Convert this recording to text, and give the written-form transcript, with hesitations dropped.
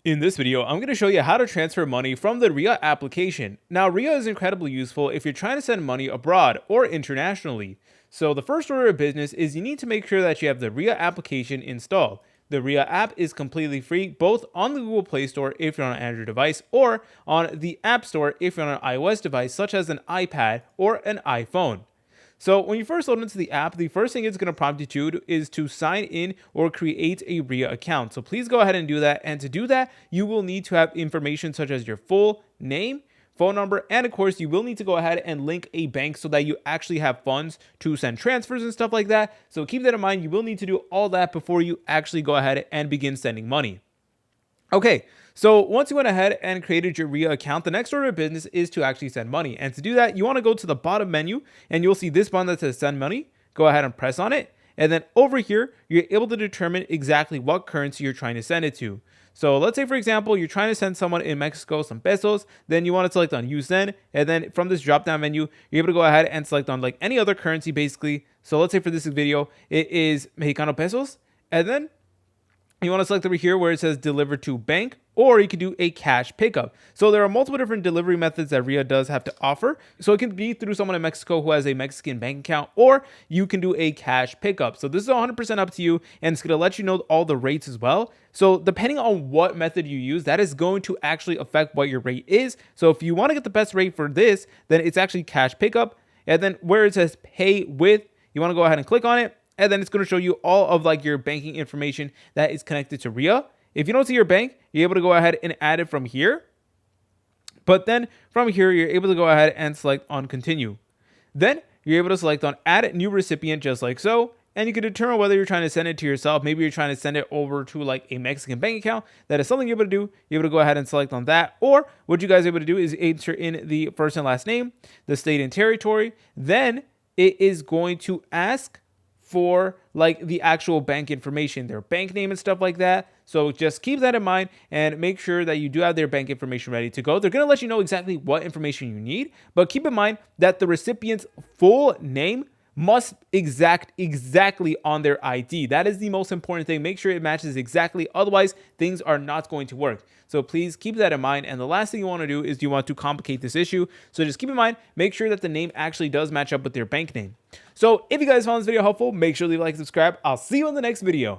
In this video, I'm going to show you how to transfer money from the Ria application. Now, Ria is incredibly useful if you're trying to send money abroad or internationally. So the first order of business is you need to make sure that you have the Ria application installed. The Ria app is completely free, both on the Google Play Store if you're on an Android device or on the App Store if you're on an iOS device such as an iPad or an iPhone. So when you first load into the app, the first thing it's going to prompt you to do is to sign in or create a Ria account. So please go ahead and do that. And to do that, you will need to have information such as your full name, phone number, and of course, you will need to go ahead and link a bank so that you actually have funds to send transfers and stuff like that. So keep that in mind. You will need to do all that before you actually go ahead and begin sending money. Okay, so once you went ahead and created your Ria account, the next order of business is to actually send money. And to do that, you want to go to the bottom menu and you'll see this button that says send money. Go ahead and press on it. And then over here, you're able to determine exactly what currency you're trying to send it to. So let's say, for example, you're trying to send someone in Mexico some pesos, then you want to select on use send. And then from this drop down menu, you're able to go ahead and select on like any other currency basically. So let's say for this video, it is Mexicano pesos. And then you want to select over here where it says deliver to bank, or you can do a cash pickup. So there are multiple different delivery methods that Ria does have to offer. So it can be through someone in Mexico who has a Mexican bank account, or you can do a cash pickup. So this is 100% up to you, and it's going to let you know all the rates as well. So depending on what method you use, that is going to actually affect what your rate is. So if you want to get the best rate for this, then it's actually cash pickup. And then where it says pay with, you want to go ahead and click on it. And then it's going to show you all of like your banking information that is connected to Ria. If you don't see your bank, you're able to go ahead and add it from here. But then from here, you're able to go ahead and select on continue. Then you're able to select on add new recipient just like so. And you can determine whether you're trying to send it to yourself. Maybe you're trying to send it over to like a Mexican bank account. That is something you're able to do. You're able to go ahead and select on that. Or what you guys are able to do is enter in the first and last name, the state and territory. Then it is going to ask for like the actual bank information, their bank name and stuff like that. So just keep that in mind and make sure that you do have their bank information ready to go. They're going to let you know exactly what information you need, but keep in mind that the recipient's full name must exactly on their ID. That is the most important thing. Make sure it matches exactly. Otherwise, things are not going to work. So please keep that in mind. And the last thing you want to do is you want to complicate this issue. So just keep in mind, make sure that the name actually does match up with their bank name. So if you guys found this video helpful, make sure to leave a like and subscribe. I'll see you in the next video.